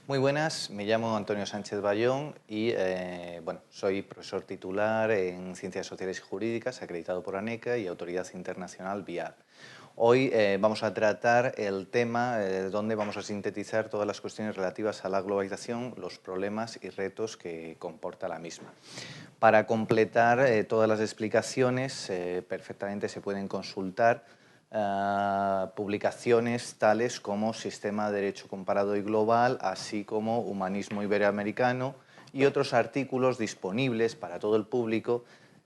Muy buenas, me llamo Antonio Sánchez Bayón y soy profesor titular en Ciencias Sociales y Jurídicas, acreditado por ANECA y Autoridad Internacional BIAD. Hoy vamos a tratar el tema donde vamos a sintetizar todas las cuestiones relativas a la globalización, los problemas y retos que comporta la misma. Para completar todas las explicaciones, perfectamente se pueden consultar publicaciones tales como Sistema de Derecho Comparado y Global, así como Humanismo Iberoamericano y otros artículos disponibles para todo el público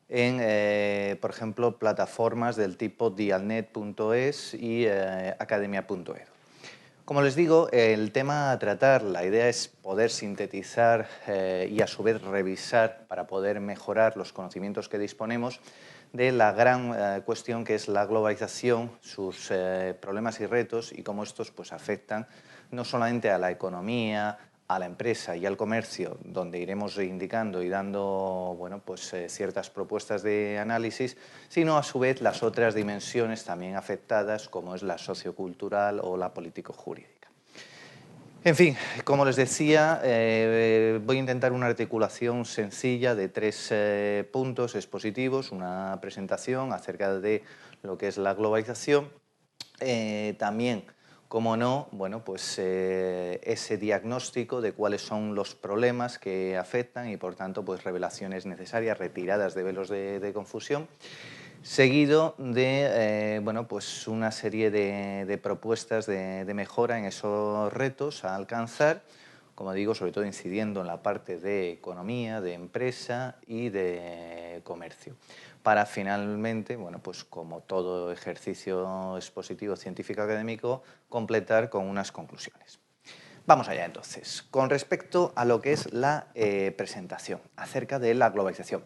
en, por ejemplo, plataformas del tipo dialnet.es y academia.edu. Como les digo, el tema a tratar, la idea es poder sintetizar y a su vez revisar para poder mejorar los conocimientos que disponemos de la gran cuestión que es la globalización, sus problemas y retos y cómo estos pues, afectan no solamente a la economía, a la empresa y al comercio, donde iremos indicando y dando ciertas propuestas de análisis, sino a su vez las otras dimensiones también afectadas, como es la sociocultural o la político-jurídica. En fin, como les decía, voy a intentar una articulación sencilla de tres puntos expositivos, una presentación acerca de lo que es la globalización, también, como no, ese diagnóstico de cuáles son los problemas que afectan y, por tanto, pues revelaciones necesarias, retiradas de velos de confusión, seguido de una serie de propuestas de mejora en esos retos a alcanzar, como digo, sobre todo incidiendo en la parte de economía, de empresa y de comercio, para finalmente, como todo ejercicio expositivo científico-académico, completar con unas conclusiones. Vamos allá entonces, con respecto a lo que es la presentación acerca de la globalización.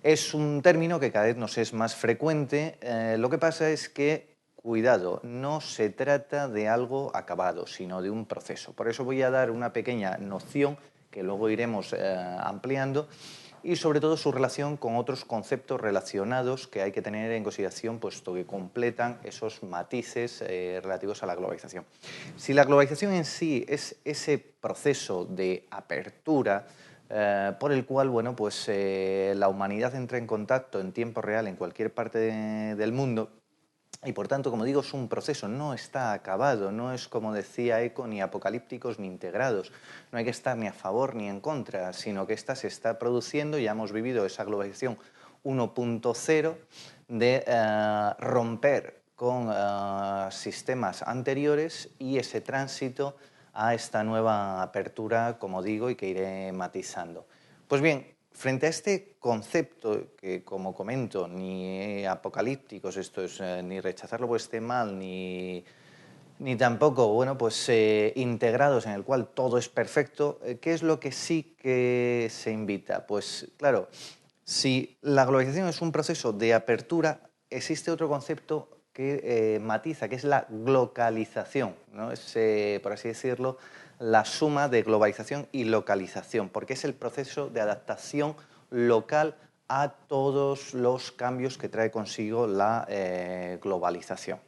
Es un término que cada vez nos es más frecuente, lo que pasa es que, cuidado, no se trata de algo acabado, sino de un proceso. Por eso voy a dar una pequeña noción que luego iremos ampliando y sobre todo su relación con otros conceptos relacionados que hay que tener en consideración, puesto que completan esos matices relativos a la globalización. Si la globalización en sí es ese proceso de apertura por el cual la humanidad entra en contacto en tiempo real en cualquier parte del mundo y, por tanto, como digo, es un proceso, no está acabado, no es, como decía Eco, ni apocalípticos ni integrados. No hay que estar ni a favor ni en contra, sino que esta se está produciendo. Ya hemos vivido esa globalización 1.0 de romper con sistemas anteriores y ese tránsito a esta nueva apertura, como digo, y que iré matizando. Pues bien, frente a este concepto que, como comento, ni apocalípticos, esto es ni rechazarlo por esté mal, ni tampoco integrados en el cual todo es perfecto, ¿qué es lo que sí que se invita? Pues claro, si la globalización es un proceso de apertura, existe otro concepto que matiza, que es la glocalización, ¿no? Es, por así decirlo, la suma de globalización y localización, porque es el proceso de adaptación local a todos los cambios que trae consigo la globalización.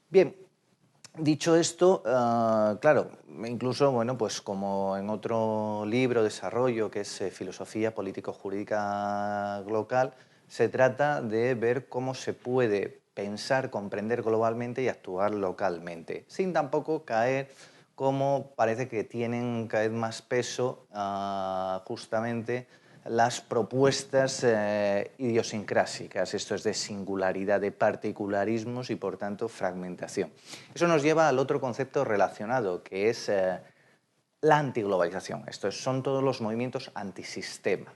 Bien, dicho esto, claro, incluso, como en otro libro, Desarrollo, que es Filosofía Político-Jurídica Global, se trata de ver cómo se puede pensar, comprender globalmente y actuar localmente, sin tampoco caer como parece que tienen cada vez más peso justamente las propuestas idiosincrásicas, esto es de singularidad, de particularismos y, por tanto, fragmentación. Eso nos lleva al otro concepto relacionado, que es la antiglobalización. Estos son todos los movimientos antisistema,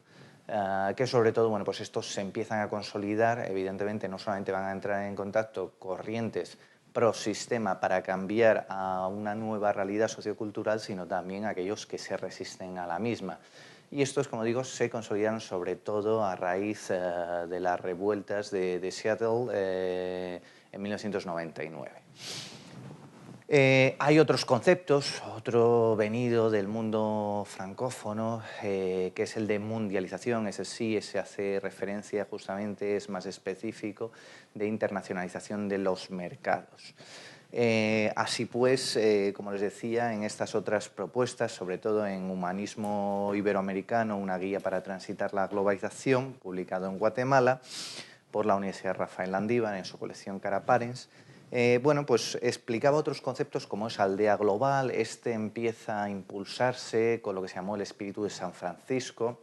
que sobre todo, estos se empiezan a consolidar. Evidentemente, no solamente van a entrar en contacto corrientes pro-sistema para cambiar a una nueva realidad sociocultural, sino también aquellos que se resisten a la misma. Y estos, como digo, se consolidan sobre todo a raíz de las revueltas de Seattle en 1999. Hay otros conceptos, otro venido del mundo francófono, que es el de mundialización. Ese sí, ese hace referencia justamente, es más específico, de internacionalización de los mercados. Así pues, como les decía, en estas otras propuestas, sobre todo en Humanismo Iberoamericano, una guía para transitar la globalización, publicado en Guatemala por la Universidad Rafael Landívar en su colección Cara Parents, bueno, pues explicaba otros conceptos como es aldea global. Este empieza a impulsarse con lo que se llamó el espíritu de San Francisco,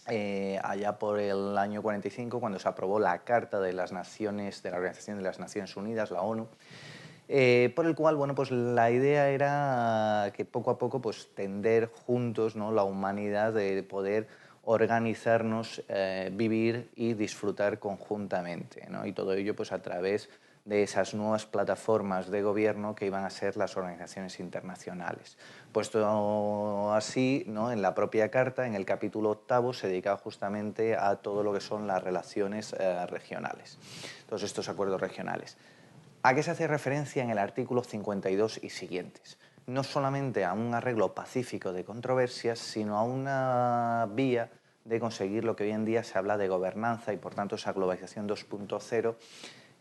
allá por el año 45, cuando se aprobó la Carta de las Naciones, de la Organización de las Naciones Unidas, la ONU, por el cual, bueno, pues la idea era que poco a poco pues, tender juntos, ¿no?, la humanidad de poder organizarnos, vivir y disfrutar conjuntamente, ¿no? Y todo ello pues, a través de esas nuevas plataformas de gobierno que iban a ser las organizaciones internacionales. Puesto así, ¿no?, en la propia Carta, en el capítulo 8, se dedicaba justamente a todo lo que son las relaciones regionales, todos estos acuerdos regionales. ¿A qué se hace referencia en el artículo 52 y siguientes? No solamente a un arreglo pacífico de controversias, sino a una vía de conseguir lo que hoy en día se habla de gobernanza y, por tanto, esa globalización 2.0,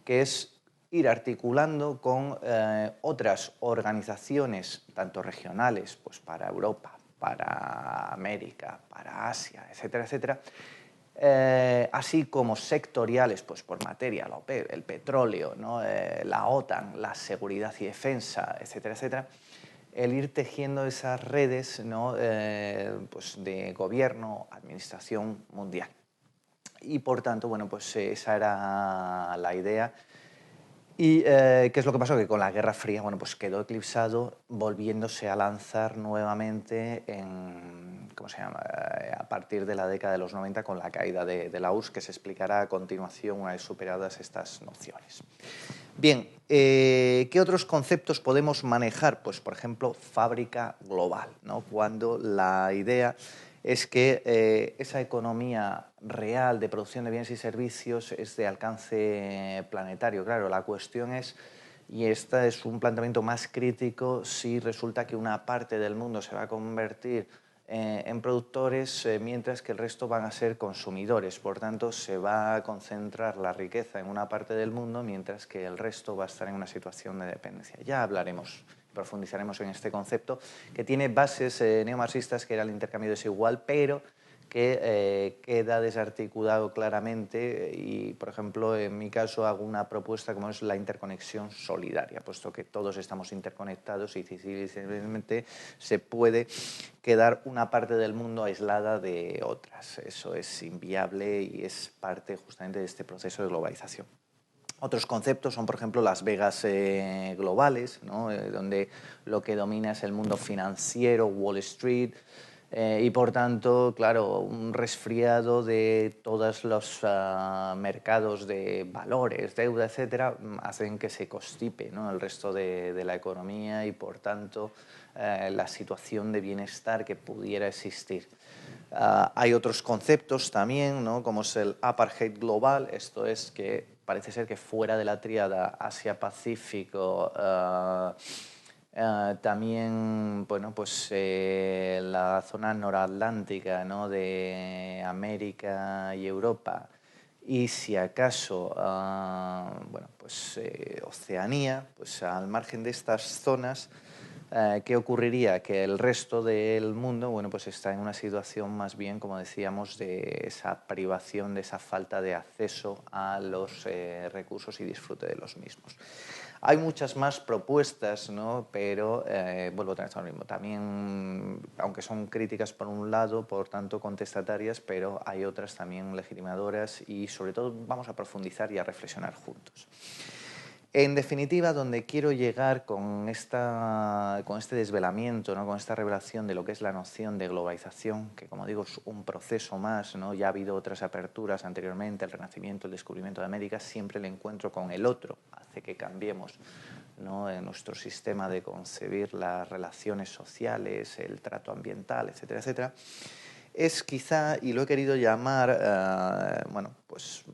que es ir articulando con otras organizaciones, tanto regionales, pues para Europa, para América, para Asia, etcétera, etcétera, así como sectoriales, pues por materia, la OPEP, el petróleo, ¿no?, la OTAN, la seguridad y defensa, etcétera, etcétera, el ir tejiendo esas redes, ¿no?, pues de gobierno, administración mundial. Y por tanto, bueno, pues esa era la idea. ¿Y qué es lo que pasó? Que con la Guerra Fría, bueno, pues quedó eclipsado, volviéndose a lanzar nuevamente en, ¿cómo se llama?, a partir de la década de los 90, con la caída de la URSS, que se explicará a continuación una vez superadas estas nociones. Bien, ¿qué otros conceptos podemos manejar? Pues, por ejemplo, fábrica global, ¿no?, cuando la idea es que esa economía real de producción de bienes y servicios es de alcance planetario. Claro, la cuestión es, y este es un planteamiento más crítico, si resulta que una parte del mundo se va a convertir en productores, mientras que el resto van a ser consumidores. Por tanto, se va a concentrar la riqueza en una parte del mundo, mientras que el resto va a estar en una situación de dependencia. Ya hablaremos, profundizaremos en este concepto, que tiene bases neomarxistas, que era el intercambio desigual, pero que queda desarticulado claramente y, por ejemplo, en mi caso hago una propuesta como es la interconexión solidaria, puesto que todos estamos interconectados y difícilmente se puede quedar una parte del mundo aislada de otras. Eso es inviable y es parte justamente de este proceso de globalización. Otros conceptos son, por ejemplo, las Vegas globales, ¿no?, donde lo que domina es el mundo financiero, Wall Street, y por tanto, claro, un resfriado de todos los mercados de valores, deuda, etcétera, hacen que se constipe, ¿no?, el resto de la economía y, por tanto, la situación de bienestar que pudiera existir. Hay otros conceptos también, ¿no?, como es el apartheid global. Esto es que parece ser que fuera de la tríada Asia-Pacífico, también, bueno, pues la zona noratlántica, ¿no?, de América y Europa, y si acaso, bueno, pues Oceanía, pues al margen de estas zonas, ¿qué ocurriría? Que el resto del mundo, bueno, pues está en una situación más bien, como decíamos, de esa privación, de esa falta de acceso a los recursos y disfrute de los mismos. Hay muchas más propuestas, ¿no?, pero vuelvo otra vez a lo mismo. También, aunque son críticas por un lado, por tanto contestatarias, pero hay otras también legitimadoras y sobre todo vamos a profundizar y a reflexionar juntos. En definitiva, donde quiero llegar con este desvelamiento, ¿no?, con esta revelación de lo que es la noción de globalización, que, como digo, es un proceso más, ¿no?, ya ha habido otras aperturas anteriormente, el Renacimiento, el descubrimiento de América, siempre el encuentro con el otro hace que cambiemos, ¿no?, en nuestro sistema de concebir las relaciones sociales, el trato ambiental, etcétera, etcétera. Es quizá, y lo he querido llamar, bueno, pues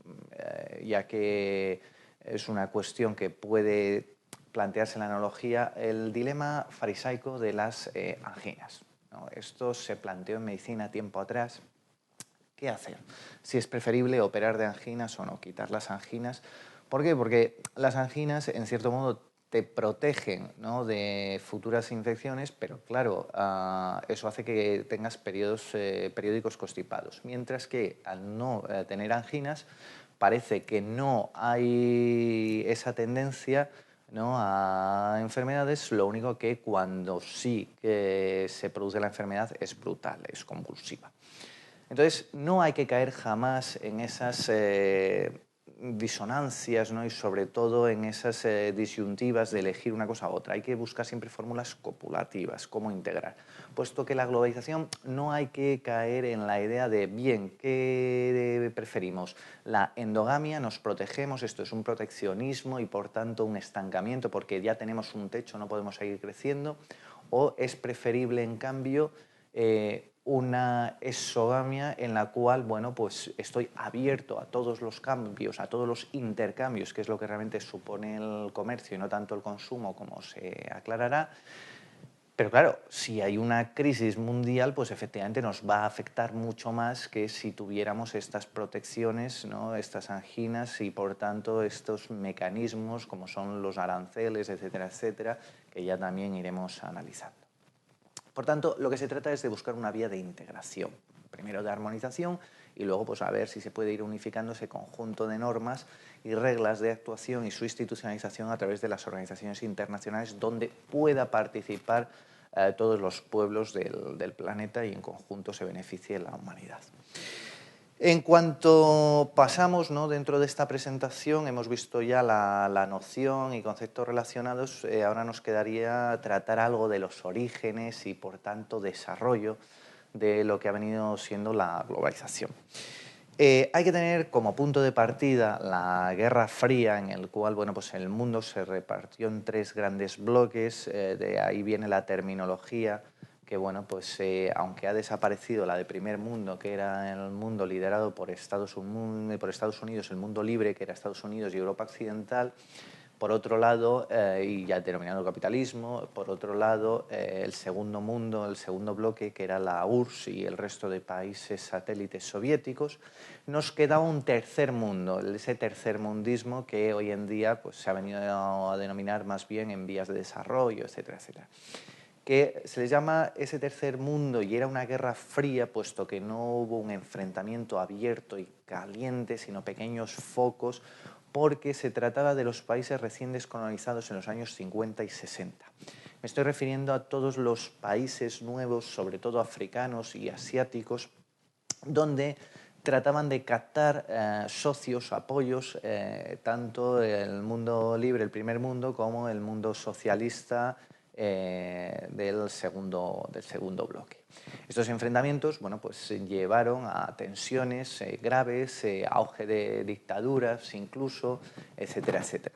ya que es una cuestión que puede plantearse en la analogía, el dilema farisaico de las anginas, ¿no? Esto se planteó en medicina tiempo atrás. ¿Qué hacer? Si es preferible operar de anginas o no, quitar las anginas. ¿Por qué? Porque las anginas, en cierto modo, te protegen, ¿no?, de futuras infecciones, pero claro, eso hace que tengas periódicos constipados. Mientras que al no tener anginas, parece que no hay esa tendencia, ¿no?, a enfermedades, lo único que cuando sí que se produce la enfermedad es brutal, es convulsiva. Entonces, no hay que caer jamás en esas disonancias, ¿no?, y sobre todo en esas disyuntivas de elegir una cosa u otra. Hay que buscar siempre fórmulas copulativas, cómo integrar. Puesto que la globalización no hay que caer en la idea de, bien, ¿qué preferimos? La endogamia, nos protegemos, esto es un proteccionismo y por tanto un estancamiento porque ya tenemos un techo, no podemos seguir creciendo, o es preferible en cambio una exogamia en la cual, bueno, pues estoy abierto a todos los cambios, a todos los intercambios, que es lo que realmente supone el comercio y no tanto el consumo, como se aclarará. Pero claro, si hay una crisis mundial, pues efectivamente nos va a afectar mucho más que si tuviéramos estas protecciones, ¿no?, estas anginas y por tanto estos mecanismos como son los aranceles, etcétera, etcétera, que ya también iremos analizando. Por tanto, lo que se trata es de buscar una vía de integración, primero de armonización y luego pues a ver si se puede ir unificando ese conjunto de normas y reglas de actuación y su institucionalización a través de las organizaciones internacionales donde pueda participar todos los pueblos del planeta y en conjunto se beneficie la humanidad. En cuanto pasamos, ¿no?, dentro de esta presentación, hemos visto ya la noción y conceptos relacionados, ahora nos quedaría tratar algo de los orígenes y, por tanto, desarrollo de lo que ha venido siendo la globalización. Hay que tener como punto de partida la Guerra Fría, en el cual, bueno, pues el mundo se repartió en tres grandes bloques, de ahí viene la terminología que, bueno, pues aunque ha desaparecido la de primer mundo, que era el mundo liderado por Estados Unidos, el mundo libre, que era Estados Unidos y Europa Occidental, por otro lado, y ya denominado capitalismo, por otro lado, el segundo mundo, el segundo bloque, que era la URSS y el resto de países satélites soviéticos, nos queda un tercer mundo, ese tercermundismo que hoy en día pues, se ha venido a denominar más bien en vías de desarrollo, etcétera, etcétera. Que se les llama ese tercer mundo y era una guerra fría, puesto que no hubo un enfrentamiento abierto y caliente, sino pequeños focos, porque se trataba de los países recién descolonizados en los años 50 y 60. Me estoy refiriendo a todos los países nuevos, sobre todo africanos y asiáticos, donde trataban de captar socios, apoyos, tanto el mundo libre, el primer mundo, como el mundo socialista del segundo bloque. Estos enfrentamientos, bueno, pues llevaron a tensiones graves, auge de dictaduras incluso, etcétera, etcétera.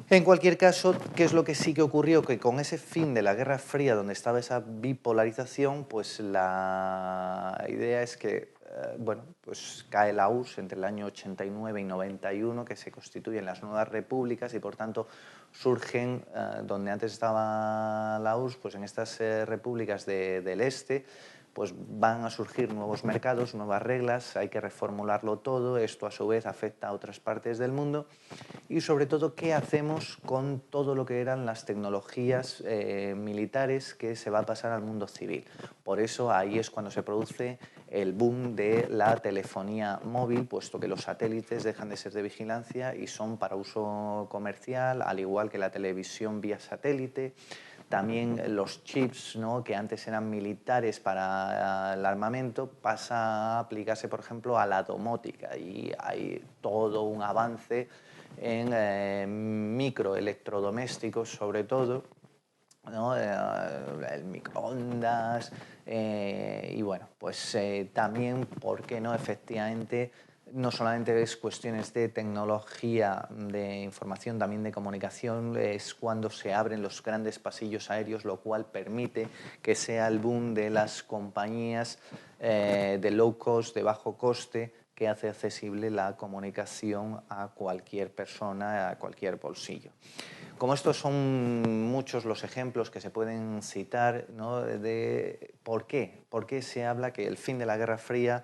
En cualquier caso, ¿qué es lo que sí que ocurrió? Que con ese fin de la Guerra Fría, donde estaba esa bipolarización, pues la idea es que, bueno, pues cae la URSS entre el año 89 y 91, que se constituyen las nuevas repúblicas y por tanto surgen, donde antes estaba la URSS, pues en estas repúblicas del este, pues van a surgir nuevos mercados, nuevas reglas, hay que reformularlo todo, esto a su vez afecta a otras partes del mundo y sobre todo qué hacemos con todo lo que eran las tecnologías militares que se va a pasar al mundo civil. Por eso ahí es cuando se produce el boom de la telefonía móvil, puesto que los satélites dejan de ser de vigilancia y son para uso comercial, al igual que la televisión vía satélite. También los chips, ¿no?, que antes eran militares para el armamento, pasa a aplicarse, por ejemplo, a la domótica y hay todo un avance en microelectrodomésticos, sobre todo, ¿no? El microondas y bueno, pues también, ¿por qué no? Efectivamente, no solamente es cuestiones de tecnología, de información, también de comunicación, es cuando se abren los grandes pasillos aéreos, lo cual permite que sea el boom de las compañías de low cost, de bajo coste, que hace accesible la comunicación a cualquier persona, a cualquier bolsillo. Como estos son muchos los ejemplos que se pueden citar, ¿no?, de por qué se habla que el fin de la Guerra Fría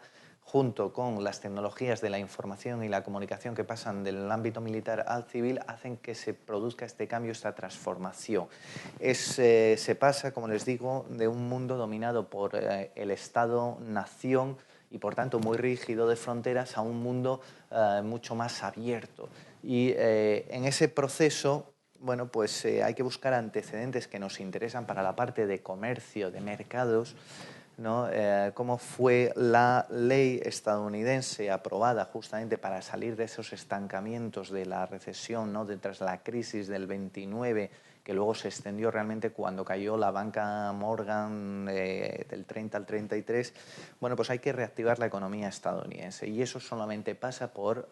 junto con las tecnologías de la información y la comunicación que pasan del ámbito militar al civil, hacen que se produzca este cambio, esta transformación. Se pasa, como les digo, de un mundo dominado por el Estado-nación y, por tanto, muy rígido de fronteras a un mundo mucho más abierto. Y en ese proceso, bueno, pues hay que buscar antecedentes que nos interesan para la parte de comercio, de mercados, ¿no? Cómo fue la ley estadounidense aprobada justamente para salir de esos estancamientos de la recesión, ¿no? Tras la crisis del 29, que luego se extendió realmente cuando cayó la banca Morgan del 30 al 33. Bueno, pues hay que reactivar la economía estadounidense y eso solamente pasa por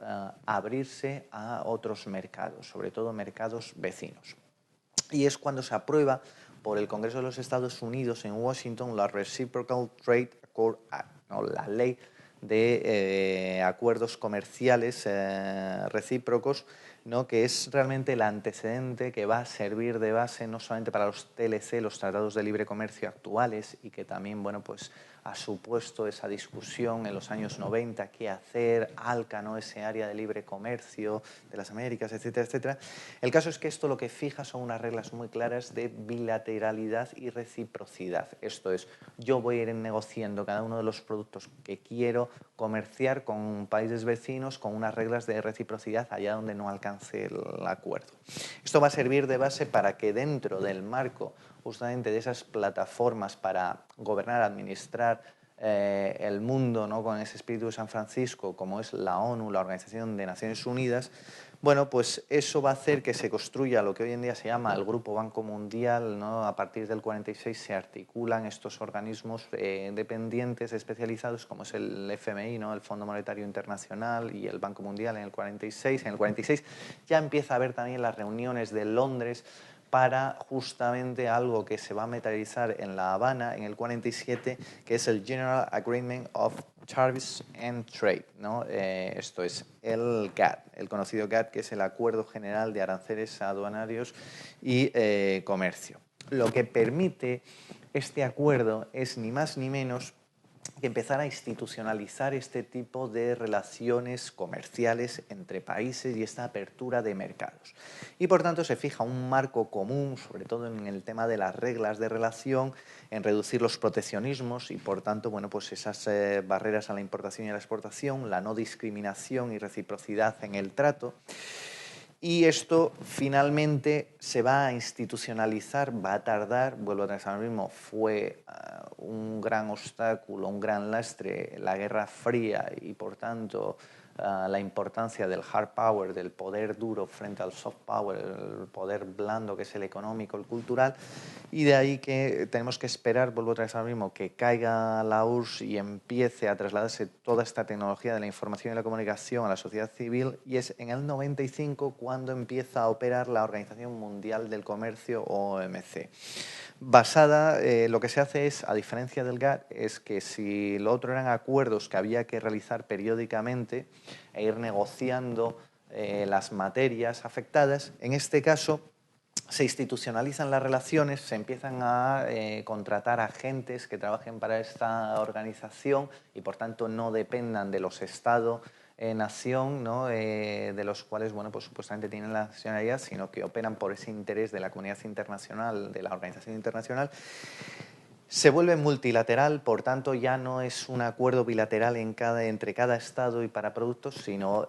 abrirse a otros mercados, sobre todo mercados vecinos. Y es cuando se aprueba por el Congreso de los Estados Unidos en Washington la Reciprocal Trade Accord Act, ¿no? La ley de acuerdos comerciales recíprocos, ¿no? Que es realmente el antecedente que va a servir de base no solamente para los TLC, los tratados de libre comercio actuales, y que también, bueno, pues ha supuesto esa discusión en los años 90, qué hacer, ALCA, ¿no? Ese área de libre comercio de las Américas, etcétera, etcétera. El caso es que esto lo que fija son unas reglas muy claras de bilateralidad y reciprocidad. Esto es, yo voy a ir negociando cada uno de los productos que quiero comerciar con países vecinos con unas reglas de reciprocidad allá donde no alcance el acuerdo. Esto va a servir de base para que dentro del marco justamente de esas plataformas para gobernar, administrar el mundo, ¿no? Con ese espíritu de San Francisco, como es la ONU, la Organización de Naciones Unidas, bueno, pues eso va a hacer que se construya lo que hoy en día se llama el Grupo Banco Mundial, ¿no? A partir del 46 se articulan estos organismos dependientes, especializados, como es el FMI, ¿no? El Fondo Monetario Internacional, y el Banco Mundial en el 46. En el 46 ya empieza a haber también las reuniones de Londres para justamente algo que se va a materializar en La Habana en el 47, que es el General Agreement of Tariffs and Trade, ¿no? Esto es el GATT, el conocido GATT, que es el Acuerdo General de Aranceles Aduanarios y Comercio. Lo que permite este acuerdo es ni más ni menos que empezar a institucionalizar este tipo de relaciones comerciales entre países y esta apertura de mercados. Y por tanto se fija un marco común, sobre todo en el tema de las reglas de relación, en reducir los proteccionismos y por tanto, bueno, pues esas barreras a la importación y a la exportación, la no discriminación y reciprocidad en el trato. Y esto finalmente se va a institucionalizar, va a tardar, vuelvo a traer lo mismo, fue un gran obstáculo, un gran lastre la Guerra Fría y por tanto la importancia del hard power, del poder duro frente al soft power, el poder blando que es el económico, el cultural, y de ahí que tenemos que esperar, vuelvo otra vez a lo mismo, que caiga la URSS y empiece a trasladarse toda esta tecnología de la información y la comunicación a la sociedad civil, y es en el 95 cuando empieza a operar la Organización Mundial del Comercio, OMC. Basada, lo que se hace es, a diferencia del GATT, es que si lo otro eran acuerdos que había que realizar periódicamente e ir negociando las materias afectadas, en este caso se institucionalizan las relaciones, se empiezan a contratar agentes que trabajen para esta organización y por tanto no dependan de los estados nación, ¿no? De los cuales, bueno, pues supuestamente tienen la nacionalidad, sino que operan por ese interés de la comunidad internacional, de la organización internacional. Se vuelve multilateral, por tanto ya no es un acuerdo bilateral entre cada Estado y para productos, sino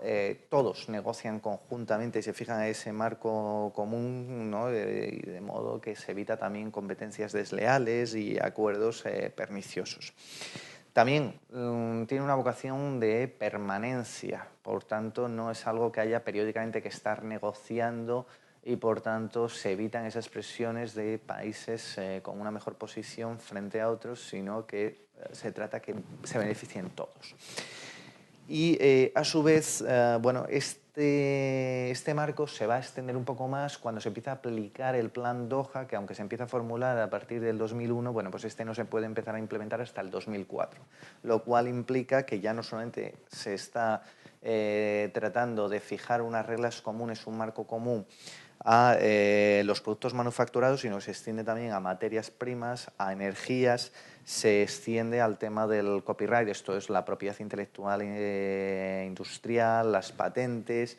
todos negocian conjuntamente y se fijan en ese marco común, ¿no? De modo que se evita también competencias desleales y acuerdos perniciosos. También tiene una vocación de permanencia, por tanto no es algo que haya periódicamente que estar negociando y por tanto se evitan esas presiones de países con una mejor posición frente a otros, sino que se trata que se beneficien todos. Y a su vez, bueno, este marco se va a extender un poco más cuando se empieza a aplicar el plan Doha, que aunque se empieza a formular a partir del 2001, bueno, pues este no se puede empezar a implementar hasta el 2004, lo cual implica que ya no solamente se está tratando de fijar unas reglas comunes, un marco común a los productos manufacturados, sino que se extiende también a materias primas, a energías, se extiende al tema del copyright, esto es la propiedad intelectual industrial, las patentes.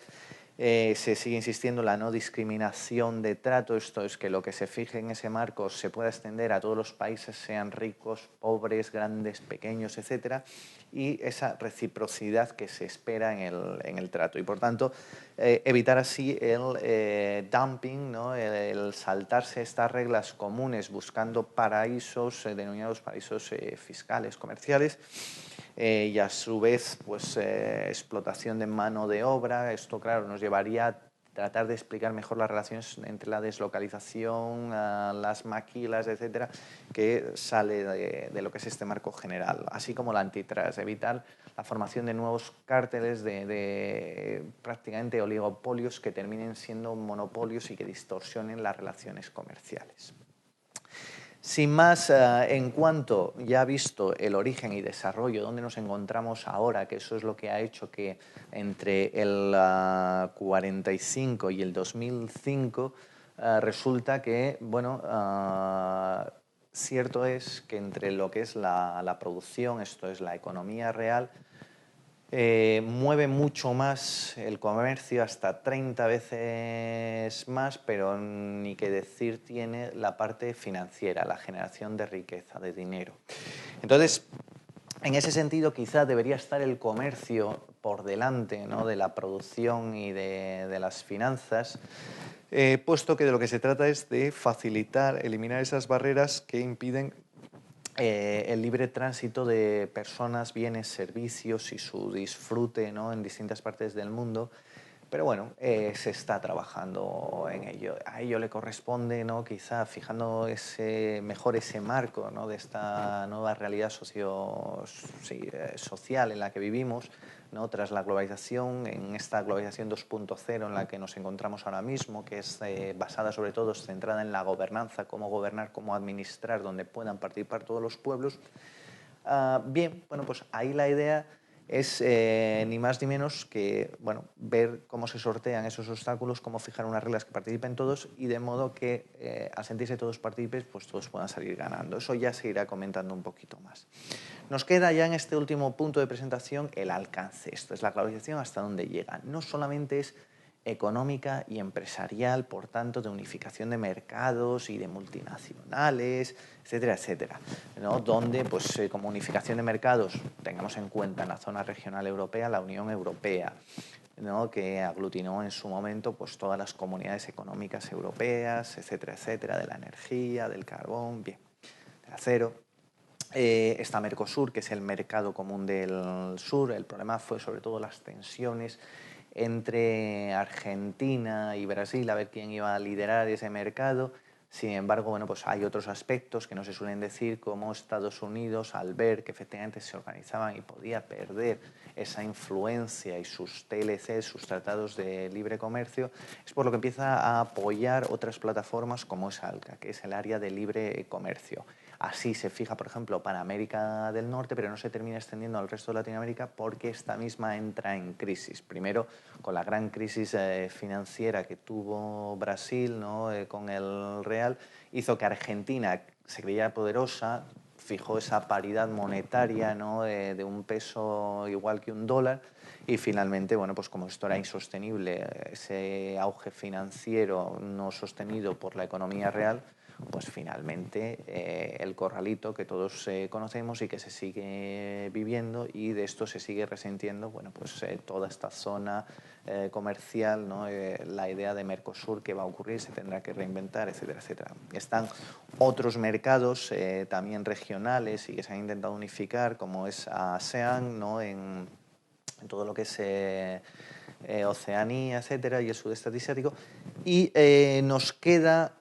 Se sigue insistiendo en la no discriminación de trato, esto es que lo que se fije en ese marco se pueda extender a todos los países, sean ricos, pobres, grandes, pequeños, etcétera, y esa reciprocidad que se espera en el trato. Y por tanto, evitar así el dumping, ¿no? El saltarse estas reglas comunes buscando paraísos, denominados paraísos fiscales, comerciales, y a su vez pues, explotación de mano de obra. Esto, claro, nos llevaría a tratar de explicar mejor las relaciones entre la deslocalización, las maquilas, etcétera, que sale de lo que es este marco general, así como la antitrust, evitar la formación de nuevos cárteles de prácticamente oligopolios que terminen siendo monopolios y que distorsionen las relaciones comerciales. Sin más, en cuanto ya visto el origen y desarrollo, donde nos encontramos ahora, que eso es lo que ha hecho que entre el 45 y el 2005 resulta que, bueno, cierto es que entre lo que es la producción, esto es la economía real, mueve mucho más el comercio, hasta 30 veces más, pero ni que decir tiene la parte financiera, la generación de riqueza, de dinero. Entonces, en ese sentido, quizá debería estar el comercio por delante, ¿no?, de la producción y de las finanzas, puesto que de lo que se trata es de facilitar, eliminar esas barreras que impiden el libre tránsito de personas, bienes, servicios y su disfrute, ¿no?, en distintas partes del mundo. Pero bueno, se está trabajando en ello. A ello le corresponde, ¿no?, quizá fijando mejor ese marco, ¿no?, de esta nueva realidad social en la que vivimos, ¿no?, tras la globalización, en esta globalización 2.0 en la que nos encontramos ahora mismo, que es basada sobre todo, centrada en la gobernanza, cómo gobernar, cómo administrar, donde puedan participar todos los pueblos. Bien, bueno, pues ahí la idea es ni más ni menos que, bueno, ver cómo se sortean esos obstáculos, cómo fijar unas reglas que participen todos y de modo que al sentirse todos partícipes, pues todos puedan salir ganando. Eso ya se irá comentando un poquito más. Nos queda ya en este último punto de presentación el alcance. Esto es la globalización, hasta dónde llega. No solamente es económica y empresarial, por tanto, de unificación de mercados y de multinacionales, etcétera, etcétera, ¿no?, donde, pues, como unificación de mercados, tengamos en cuenta en la zona regional europea la Unión Europea, ¿no?, que aglutinó en su momento, pues, todas las comunidades económicas europeas, etcétera, etcétera, de la energía, del carbón, bien, del acero. Está Mercosur, que es el mercado común del sur. El problema fue sobre todo las tensiones entre Argentina y Brasil, a ver quién iba a liderar ese mercado. Sin embargo, bueno, pues hay otros aspectos que no se suelen decir, como Estados Unidos, al ver que efectivamente se organizaban y podía perder esa influencia y sus TLC, sus tratados de libre comercio, es por lo que empieza a apoyar otras plataformas como es ALCA, que es el área de libre comercio. Así se fija, por ejemplo, para América del Norte, pero no se termina extendiendo al resto de Latinoamérica porque esta misma entra en crisis. Primero, con la gran crisis financiera que tuvo Brasil, ¿no?, con el real, hizo que Argentina se creyera poderosa, fijó esa paridad monetaria, ¿no?, de un peso igual que un dólar, y finalmente, bueno, pues como esto era insostenible, ese auge financiero no sostenido por la economía real, pues finalmente el corralito que todos conocemos y que se sigue viviendo, y de esto se sigue resintiendo, bueno, pues toda esta zona comercial, ¿no?, la idea de Mercosur, que va a ocurrir, se tendrá que reinventar, etcétera, etcétera. Están otros mercados también regionales y que se han intentado unificar, como es ASEAN, ¿no?, en todo lo que es Oceanía, etcétera, y el sudeste asiático. Y nos queda,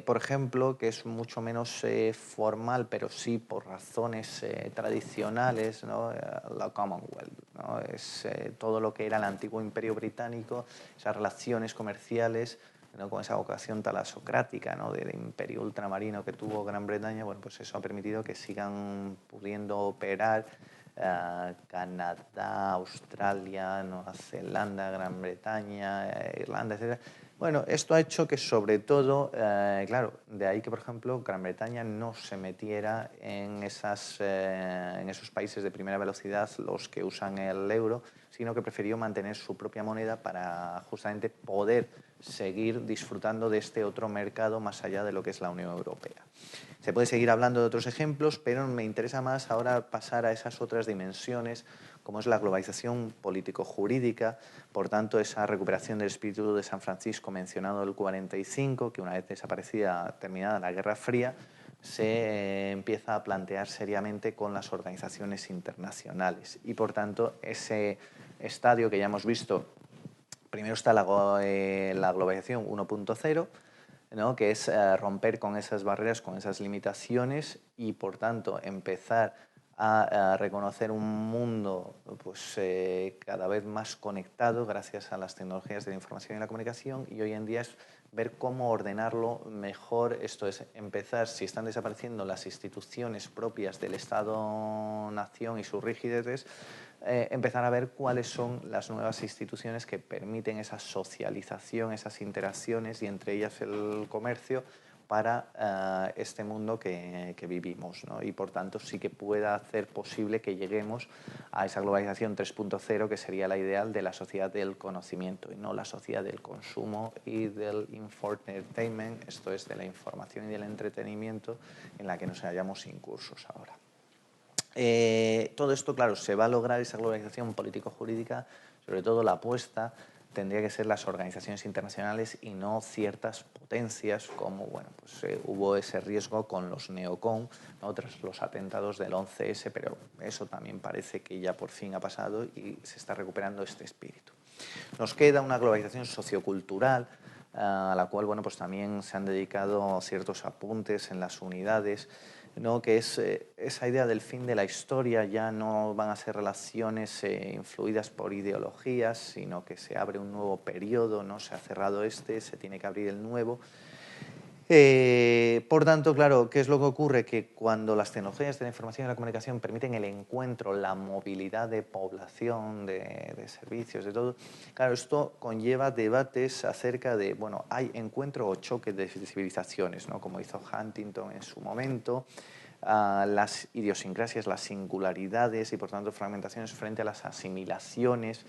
por ejemplo, que es mucho menos formal, pero sí por razones tradicionales, ¿no?, la Commonwealth, ¿no? Es todo lo que era el antiguo Imperio Británico, esas relaciones comerciales, ¿no?, con esa vocación talasocrática, ¿no?, de imperio ultramarino que tuvo Gran Bretaña. Bueno, pues eso ha permitido que sigan pudiendo operar Canadá, Australia, Nueva Zelanda, Gran Bretaña, Irlanda, etcétera, Bueno, esto ha hecho que sobre todo, claro, de ahí que por ejemplo Gran Bretaña no se metiera en esos países de primera velocidad, los que usan el euro, sino que prefirió mantener su propia moneda para justamente poder seguir disfrutando de este otro mercado más allá de lo que es la Unión Europea. Se puede seguir hablando de otros ejemplos, pero me interesa más ahora pasar a esas otras dimensiones, como es la globalización político-jurídica, por tanto, esa recuperación del espíritu de San Francisco mencionado en el 45, que una vez desaparecida, terminada la Guerra Fría, se empieza a plantear seriamente con las organizaciones internacionales. Y por tanto, ese estadio que ya hemos visto, primero está la globalización 1.0, ¿no? Que es romper con esas barreras, con esas limitaciones y, por tanto, empezar a reconocer un mundo pues, cada vez más conectado gracias a las tecnologías de la información y la comunicación, y hoy en día es ver cómo ordenarlo mejor. Esto es empezar, si están desapareciendo las instituciones propias del Estado-nación y sus rigideces, empezar a ver cuáles son las nuevas instituciones que permiten esa socialización, esas interacciones y entre ellas el comercio para este mundo que vivimos, ¿no? Y por tanto sí que pueda hacer posible que lleguemos a esa globalización 3.0, que sería la ideal de la sociedad del conocimiento y no la sociedad del consumo y del infotainment, esto es, de la información y del entretenimiento en la que nos hallamos incursos ahora. Todo esto, claro, se va a lograr esa globalización político-jurídica, sobre todo la apuesta tendría que ser las organizaciones internacionales y no ciertas potencias, como bueno, pues, hubo ese riesgo con los neocon, ¿no? Tras los atentados del 11S, pero eso también parece que ya por fin ha pasado y se está recuperando este espíritu. Nos queda una globalización sociocultural, a la cual bueno, pues también se han dedicado ciertos apuntes en las unidades, ¿no? Que es esa idea del fin de la historia. Ya no van a ser relaciones influidas por ideologías, sino que se abre un nuevo periodo, ¿no? Se ha cerrado este, se tiene que abrir el nuevo. Por tanto, claro, ¿qué es lo que ocurre? Que cuando las tecnologías de la información y la comunicación permiten el encuentro, la movilidad de población, de servicios, de todo, claro, esto conlleva debates acerca de, bueno, hay encuentro o choque de civilizaciones, ¿no? Como hizo Huntington en su momento, las idiosincrasias, las singularidades y, por tanto, fragmentaciones frente a las asimilaciones,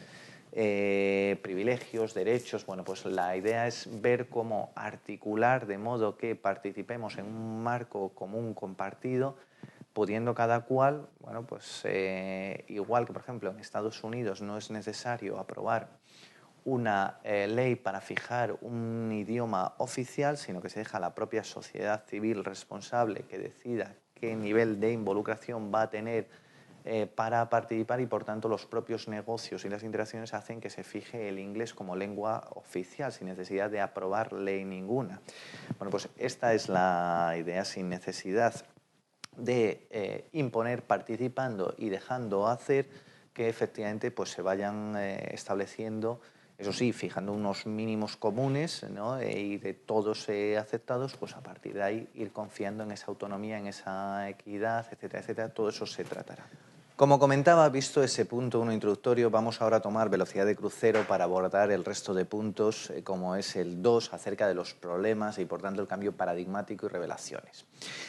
privilegios, derechos. Bueno, pues la idea es ver cómo articular de modo que participemos en un marco común compartido, pudiendo cada cual, bueno, pues igual que por ejemplo en Estados Unidos no es necesario aprobar una ley para fijar un idioma oficial, sino que se deja a la propia sociedad civil responsable que decida qué nivel de involucración va a tener para participar, y por tanto los propios negocios y las interacciones hacen que se fije el inglés como lengua oficial sin necesidad de aprobar ley ninguna. Bueno, pues esta es la idea, sin necesidad de imponer, participando y dejando hacer, que efectivamente pues se vayan estableciendo, eso sí, fijando unos mínimos comunes, ¿no? Y de todos aceptados, pues a partir de ahí ir confiando en esa autonomía, en esa equidad, etcétera, etcétera. Todo eso se tratará. Como comentaba, visto ese punto 1 introductorio, vamos ahora a tomar velocidad de crucero para abordar el resto de puntos, como es el 2, acerca de los problemas y, por tanto, el cambio paradigmático y revelaciones.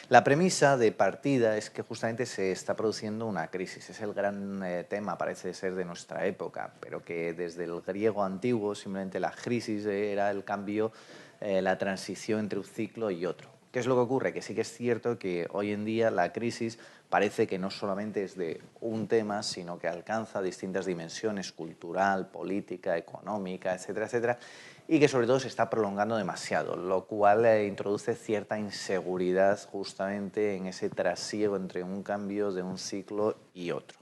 La premisa de partida es que justamente se está produciendo una crisis. Es el gran tema, parece ser, de nuestra época, pero que desde el griego antiguo simplemente la crisis era el cambio, la transición entre un ciclo y otro. ¿Qué es lo que ocurre? Que sí que es cierto que hoy en día la crisis parece que no solamente es de un tema, sino que alcanza distintas dimensiones: cultural, política, económica, etcétera, etcétera, y que sobre todo se está prolongando demasiado, lo cual introduce cierta inseguridad justamente en ese trasiego entre un cambio de un ciclo y otro.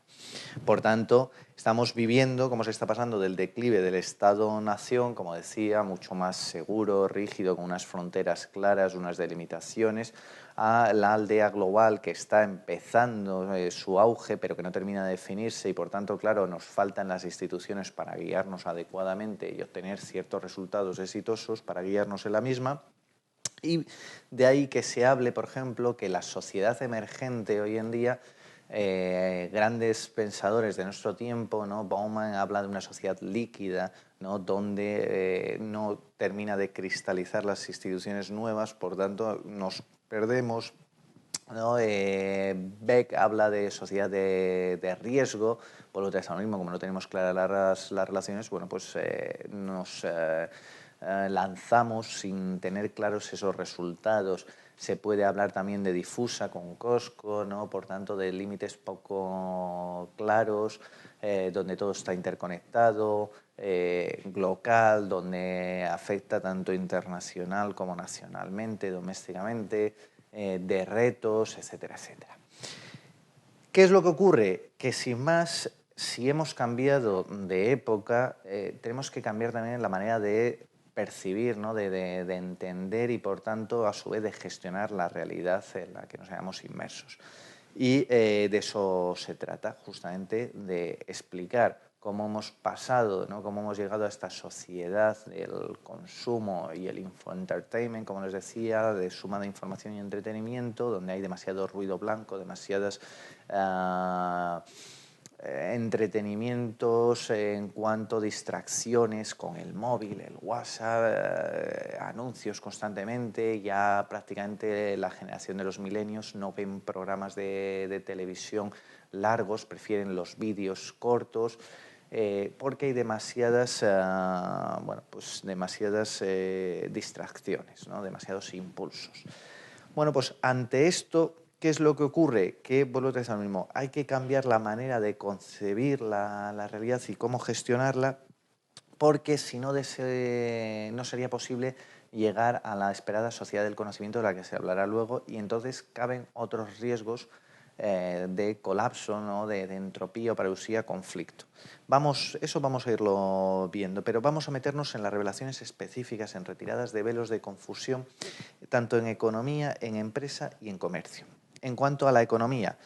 Por tanto, estamos viviendo cómo se está pasando del declive del Estado-nación, como decía, mucho más seguro, rígido, con unas fronteras claras, unas delimitaciones, a la aldea global, que está empezando su auge, pero que no termina de definirse, y por tanto, claro, nos faltan las instituciones para guiarnos adecuadamente y obtener ciertos resultados exitosos para guiarnos en la misma. Y de ahí que se hable, por ejemplo, que la sociedad emergente hoy en día grandes pensadores de nuestro tiempo, ¿no? Bauman habla de una sociedad líquida, ¿no? Donde no termina de cristalizar las instituciones nuevas, por tanto nos perdemos, ¿no? Beck habla de sociedad de riesgo, por lo tanto, mismo, como no tenemos claras las relaciones, bueno, pues nos lanzamos sin tener claros esos resultados. Se puede hablar también de difusa con Costco, ¿no? Por tanto, de límites poco claros, donde todo está interconectado, local, donde afecta tanto internacional como nacionalmente, domésticamente, de retos, etcétera, etcétera. ¿Qué es lo que ocurre? Que sin más, si hemos cambiado de época, tenemos que cambiar también la manera de percibir, ¿no? de entender y, por tanto, a su vez de gestionar la realidad en la que nos hayamos inmersos. Y de eso se trata, justamente, de explicar cómo hemos pasado, ¿no? Cómo hemos llegado a esta sociedad del consumo y el infoentertainment, como les decía, de suma de información y entretenimiento, donde hay demasiado ruido blanco, demasiadas entretenimientos en cuanto a distracciones con el móvil, el WhatsApp, anuncios constantemente. Ya prácticamente la generación de los milenios no ven programas de televisión largos, prefieren los vídeos cortos, porque hay demasiadas, demasiadas distracciones, ¿no? Demasiados impulsos. Bueno, pues ante esto, ¿qué es lo que ocurre? Que, vuelvo otra vez al mismo, hay que cambiar la manera de concebir la realidad y cómo gestionarla, porque si no, no sería posible llegar a la esperada sociedad del conocimiento de la que se hablará luego, y entonces caben otros riesgos de colapso, ¿no? de entropía o parusía, conflicto. Eso vamos a irlo viendo, pero vamos a meternos en las revelaciones específicas, en retiradas de velos de confusión, tanto en economía, en empresa y en comercio. En cuanto a la economía,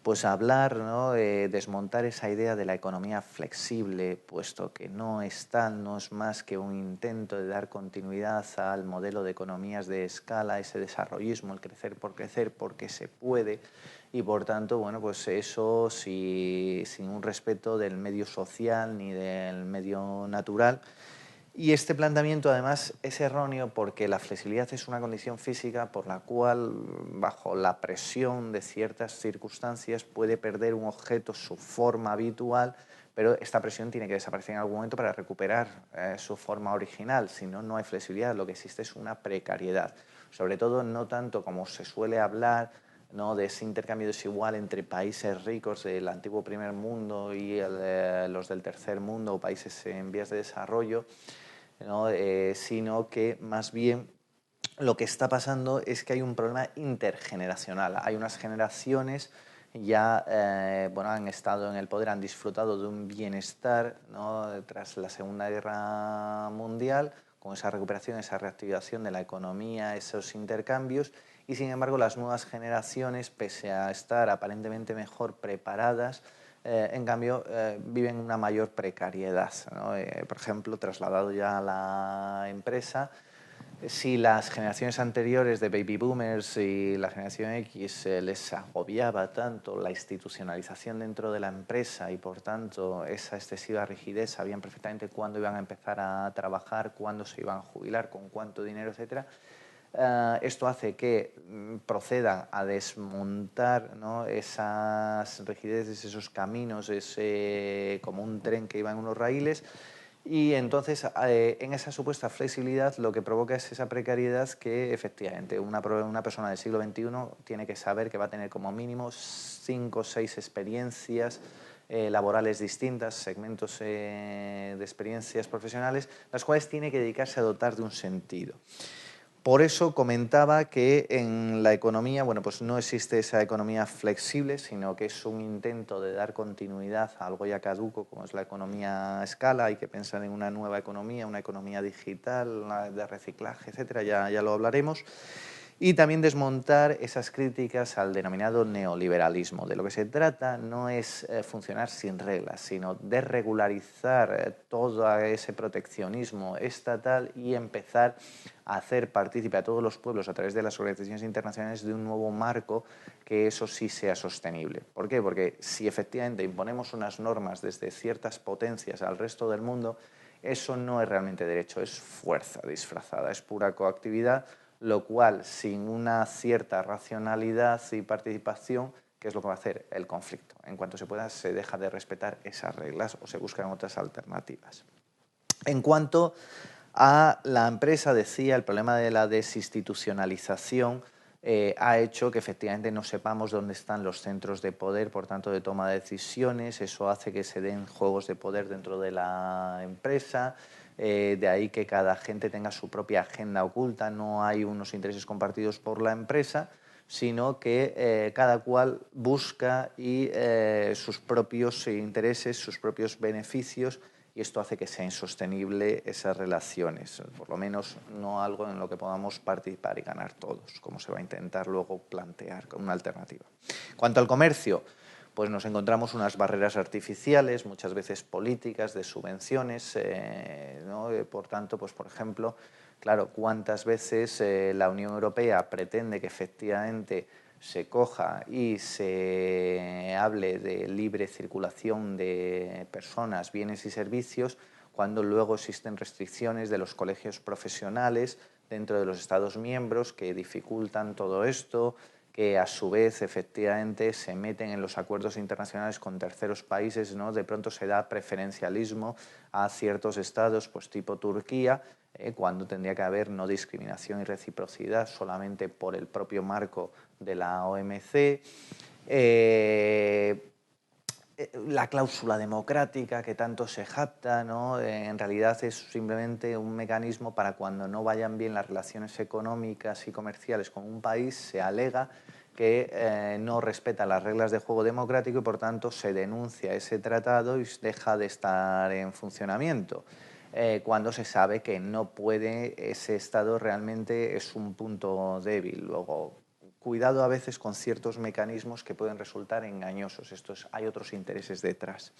pues hablar, ¿no? Desmontar esa idea de la economía flexible, puesto que no es tal, no es más que un intento de dar continuidad al modelo de economías de escala, ese desarrollismo, el crecer porque se puede, y por tanto, bueno, pues eso sin un respeto del medio social ni del medio natural. Y este planteamiento, además, es erróneo porque la flexibilidad es una condición física por la cual, bajo la presión de ciertas circunstancias, puede perder un objeto su forma habitual, pero esta presión tiene que desaparecer en algún momento para recuperar su forma original. Si no, no hay flexibilidad, lo que existe es una precariedad. Sobre todo, no tanto como se suele hablar, ¿no? De ese intercambio desigual entre países ricos del antiguo primer mundo y los del tercer mundo o países en vías de desarrollo, ¿no? Sino que más bien lo que está pasando es que hay un problema intergeneracional. Hay unas generaciones ya han estado en el poder, han disfrutado de un bienestar, ¿no? Tras la Segunda Guerra Mundial, con esa recuperación, esa reactivación de la economía, esos intercambios, y sin embargo las nuevas generaciones, pese a estar aparentemente mejor preparadas, en cambio, viven una mayor precariedad, ¿no? Por ejemplo, trasladado ya a la empresa, si las generaciones anteriores de baby boomers y la generación X les agobiaba tanto la institucionalización dentro de la empresa y, por tanto, esa excesiva rigidez, sabían perfectamente cuándo iban a empezar a trabajar, cuándo se iban a jubilar, con cuánto dinero, etcétera. Esto hace que procedan a desmontar, ¿no? Esas rigideces, esos caminos, como un tren que iba en unos raíles, y entonces en esa supuesta flexibilidad lo que provoca es esa precariedad que efectivamente una persona del siglo XXI tiene que saber que va a tener como mínimo 5 o 6 experiencias laborales distintas, segmentos de experiencias profesionales, las cuales tiene que dedicarse a dotar de un sentido. Por eso comentaba que en la economía, bueno, pues no existe esa economía flexible, sino que es un intento de dar continuidad a algo ya caduco, como es la economía a escala. Hay que pensar en una nueva economía, una economía digital, de reciclaje, etcétera, ya lo hablaremos. y también desmontar esas críticas al denominado neoliberalismo. De lo que se trata no es funcionar sin reglas, sino de regularizar todo ese proteccionismo estatal y empezar a hacer partícipe a todos los pueblos a través de las organizaciones internacionales de un nuevo marco que eso sí sea sostenible. ¿Por qué? Porque si efectivamente imponemos unas normas desde ciertas potencias al resto del mundo, eso no es realmente derecho, es fuerza disfrazada, es pura coactividad, lo cual, sin una cierta racionalidad y participación, ¿qué es lo que va a hacer? El conflicto. En cuanto se pueda, se deja de respetar esas reglas o se buscan otras alternativas. En cuanto a la empresa, decía, el problema de la desinstitucionalización ha hecho que efectivamente no sepamos dónde están los centros de poder, por tanto, de toma de decisiones. Eso hace que se den juegos de poder dentro de la empresa. De ahí que cada agente tenga su propia agenda oculta, no hay unos intereses compartidos por la empresa, sino que cada cual busca sus propios intereses, sus propios beneficios, y esto hace que sea insostenible esas relaciones, por lo menos no algo en lo que podamos participar y ganar todos, como se va a intentar luego plantear como una alternativa. En cuanto al comercio, pues nos encontramos unas barreras artificiales, muchas veces políticas, de subvenciones, ¿no? Por tanto, pues por ejemplo, claro, cuántas veces la Unión Europea pretende que efectivamente se coja y se hable de libre circulación de personas, bienes y servicios, cuando luego existen restricciones de los colegios profesionales dentro de los Estados miembros que dificultan todo esto, que a su vez efectivamente se meten en los acuerdos internacionales con terceros países, ¿no? De pronto se da preferencialismo a ciertos estados, pues tipo Turquía, cuando tendría que haber no discriminación y reciprocidad solamente por el propio marco de la OMC. La cláusula democrática que tanto se jacta, ¿no? En realidad es simplemente un mecanismo para cuando no vayan bien las relaciones económicas y comerciales con un país, se alega que no respeta las reglas de juego democrático y por tanto se denuncia ese tratado y deja de estar en funcionamiento. Cuando se sabe que no puede, ese Estado realmente es un punto débil. Luego, cuidado a veces con ciertos mecanismos que pueden resultar engañosos. Hay otros intereses detrás.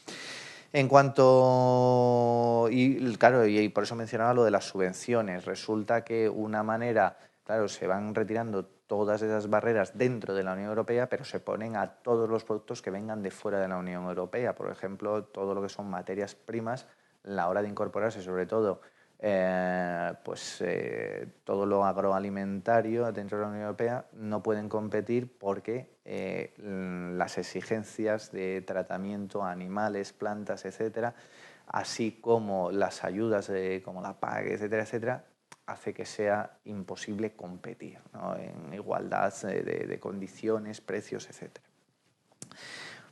En cuanto, y claro, y por eso mencionaba lo de las subvenciones, resulta que una manera, claro, se van retirando todas esas barreras dentro de la Unión Europea, pero se ponen a todos los productos que vengan de fuera de la Unión Europea. Por ejemplo, todo lo que son materias primas, a la hora de incorporarse, sobre todo, todo lo agroalimentario dentro de la Unión Europea no pueden competir porque las exigencias de tratamiento a animales, plantas, etcétera, así como las ayudas como la PAC, etcétera, etcétera, hace que sea imposible competir, ¿no? En igualdad de condiciones, precios, etcétera.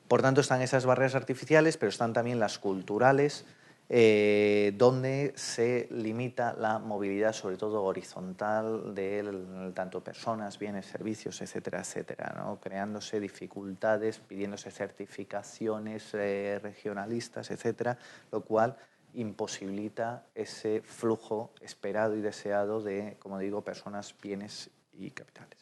Por tanto, están esas barreras artificiales, pero están también las culturales, donde se limita la movilidad, sobre todo horizontal, de tanto personas, bienes, servicios, etcétera, etcétera, ¿no? Creándose dificultades, pidiéndose certificaciones regionalistas, etcétera, lo cual imposibilita ese flujo esperado y deseado de, como digo, personas, bienes y capitales.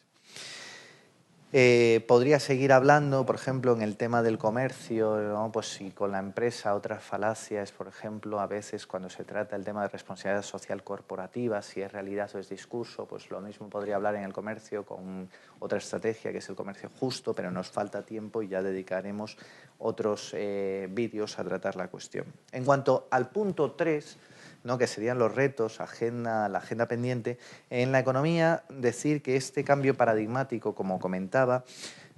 Podría seguir hablando, por ejemplo, en el tema del comercio, ¿no? Pues si con la empresa otras falacias, por ejemplo, a veces cuando se trata el tema de responsabilidad social corporativa, si es realidad o es discurso, pues lo mismo podría hablar en el comercio con otra estrategia que es el comercio justo, pero nos falta tiempo y ya dedicaremos otros vídeos a tratar la cuestión. En cuanto al punto 3, ¿no? Que serían los retos, la agenda pendiente. En la economía, decir que este cambio paradigmático, como comentaba,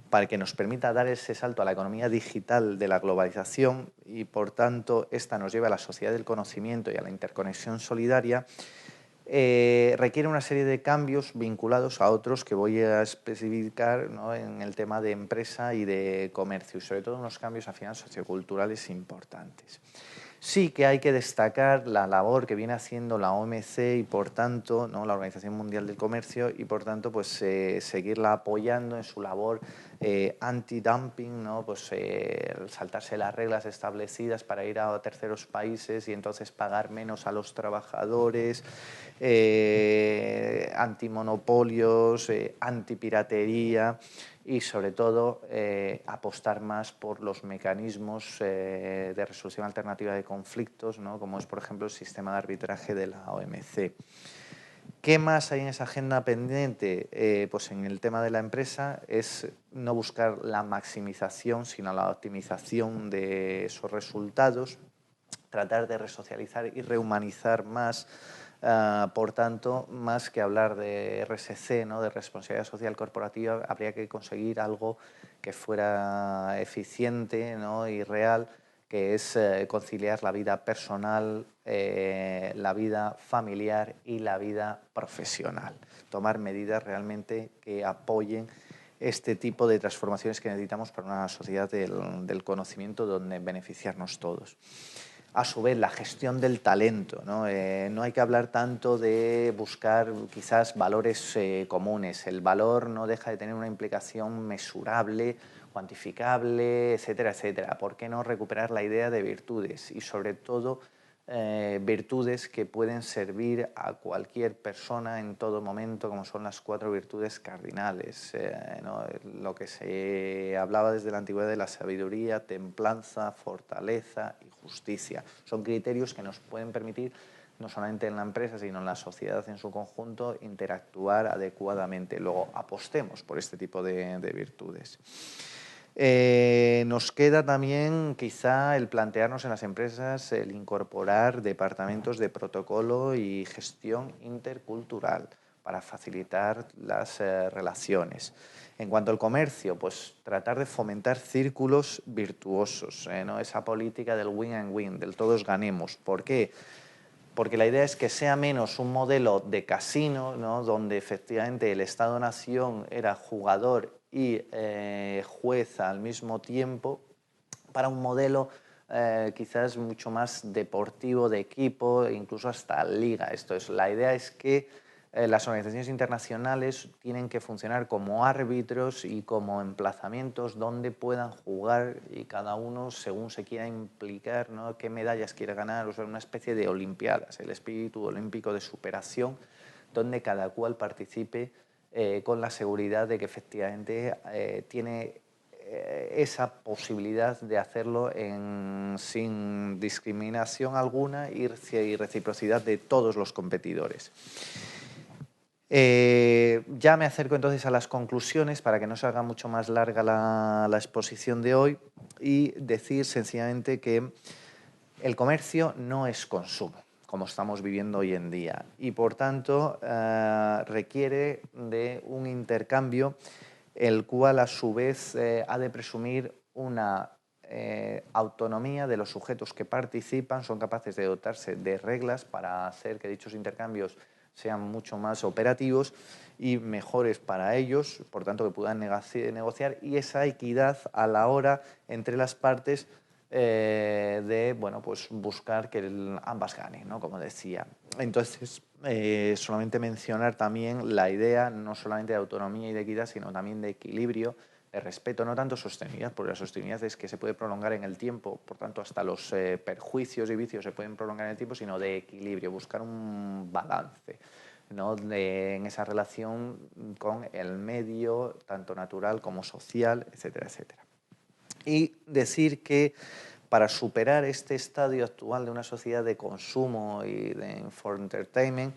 para que nos permita dar ese salto a la economía digital de la globalización y, por tanto, esta nos lleva a la sociedad del conocimiento y a la interconexión solidaria, requiere una serie de cambios vinculados a otros que voy a especificar, ¿no? En el tema de empresa y de comercio, y sobre todo unos cambios al final socioculturales importantes. Sí que hay que destacar la labor que viene haciendo la OMC y por tanto, ¿no?, la Organización Mundial del Comercio, y por tanto pues seguirla apoyando en su labor anti-dumping, ¿no?, pues saltarse las reglas establecidas para ir a terceros países y entonces pagar menos a los trabajadores, antimonopolios, antipiratería y sobre todo apostar más por los mecanismos de resolución alternativa de conflictos, ¿no?, como es por ejemplo el sistema de arbitraje de la OMC. ¿Qué más hay en esa agenda pendiente? Pues en el tema de la empresa es no buscar la maximización, sino la optimización de esos resultados, tratar de resocializar y rehumanizar más. Por tanto, más que hablar de RSC, ¿no?, de responsabilidad social corporativa, habría que conseguir algo que fuera eficiente, ¿no?, y real, que es conciliar la vida personal, la vida familiar y la vida profesional. Tomar medidas realmente que apoyen este tipo de transformaciones que necesitamos para una sociedad del conocimiento donde beneficiarnos todos. A su vez, la gestión del talento, ¿no? No hay que hablar tanto de buscar quizás valores comunes. El valor no deja de tener una implicación mesurable, cuantificable, etcétera, etcétera. ¿Por qué no recuperar la idea de virtudes? Y sobre todo, virtudes que pueden servir a cualquier persona en todo momento, como son las 4 virtudes cardinales, ¿no? Lo que se hablaba desde la antigüedad de la sabiduría, templanza, fortaleza y justicia. Son criterios que nos pueden permitir, no solamente en la empresa, sino en la sociedad en su conjunto, interactuar adecuadamente. Luego, apostemos por este tipo de virtudes. Nos queda también quizá el plantearnos en las empresas el incorporar departamentos de protocolo y gestión intercultural para facilitar las relaciones. En cuanto al comercio, pues tratar de fomentar círculos virtuosos, ¿no? Esa política del win and win, del todos ganemos. ¿Por qué? Porque la idea es que sea menos un modelo de casino, ¿no?, donde efectivamente el Estado-Nación era jugador y juez al mismo tiempo, para un modelo quizás mucho más deportivo, de equipo, incluso hasta liga. Esto es, la idea es que las organizaciones internacionales tienen que funcionar como árbitros y como emplazamientos donde puedan jugar y cada uno según se quiera implicar, ¿no?, qué medallas quiere ganar, o sea, una especie de olimpiadas, el espíritu olímpico de superación, donde cada cual participe con la seguridad de que efectivamente tiene esa posibilidad de hacerlo sin discriminación alguna y reciprocidad de todos los competidores. Ya me acerco entonces a las conclusiones para que no se haga mucho más larga la exposición de hoy y decir sencillamente que el comercio no es consumo, como estamos viviendo hoy en día, y por tanto requiere de un intercambio el cual a su vez ha de presumir una autonomía de los sujetos que participan, son capaces de dotarse de reglas para hacer que dichos intercambios sean mucho más operativos y mejores para ellos, por tanto que puedan negociar, y esa equidad a la hora entre las partes de, bueno, pues buscar que ambas ganen, ¿no?, como decía. Entonces, solamente mencionar también la idea no solamente de autonomía y de equidad, sino también de equilibrio, de respeto, no tanto sostenibilidad, porque la sostenibilidad es que se puede prolongar en el tiempo, por tanto hasta los perjuicios y vicios se pueden prolongar en el tiempo, sino de equilibrio, buscar un balance, ¿no?, en esa relación con el medio, tanto natural como social, etcétera, etcétera. Y decir que para superar este estadio actual de una sociedad de consumo y de for entertainment,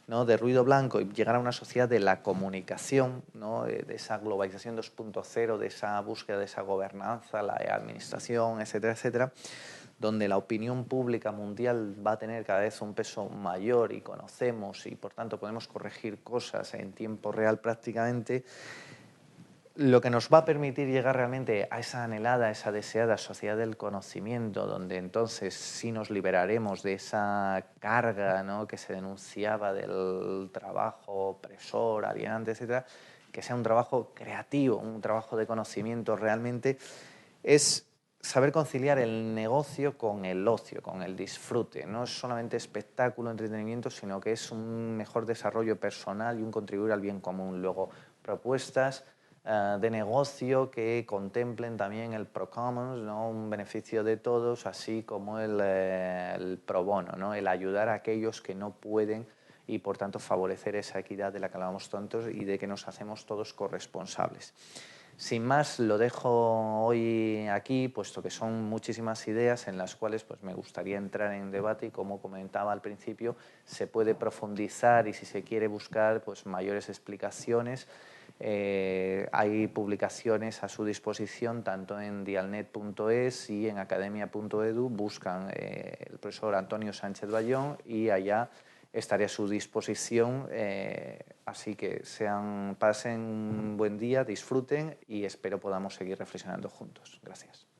¿no?, de ruido blanco, y llegar a una sociedad de la comunicación, ¿no?, de esa globalización 2.0, de esa búsqueda de esa gobernanza, la administración, etcétera, etcétera, donde la opinión pública mundial va a tener cada vez un peso mayor y conocemos y por tanto podemos corregir cosas en tiempo real prácticamente, lo que nos va a permitir llegar realmente a esa anhelada, esa deseada sociedad del conocimiento, donde entonces sí nos liberaremos de esa carga, ¿no?, que se denunciaba del trabajo opresor, alienante, etcétera, que sea un trabajo creativo, un trabajo de conocimiento realmente, es saber conciliar el negocio con el ocio, con el disfrute. No es solamente espectáculo, entretenimiento, sino que es un mejor desarrollo personal y un contribuir al bien común. Luego, propuestas de negocio que contemplen también el pro commons, ¿no? Un beneficio de todos, así como el pro bono, ¿no? El ayudar a aquellos que no pueden y, por tanto, favorecer esa equidad de la que hablábamos tontos y de que nos hacemos todos corresponsables. Sin más, lo dejo hoy aquí, puesto que son muchísimas ideas en las cuales pues, me gustaría entrar en debate y, como comentaba al principio, se puede profundizar y, si se quiere buscar pues, mayores explicaciones, hay publicaciones a su disposición tanto en dialnet.es y en academia.edu. Buscan el profesor Antonio Sánchez Bayón y allá estaré a su disposición, así que pasen un buen día, disfruten y espero podamos seguir reflexionando juntos. Gracias.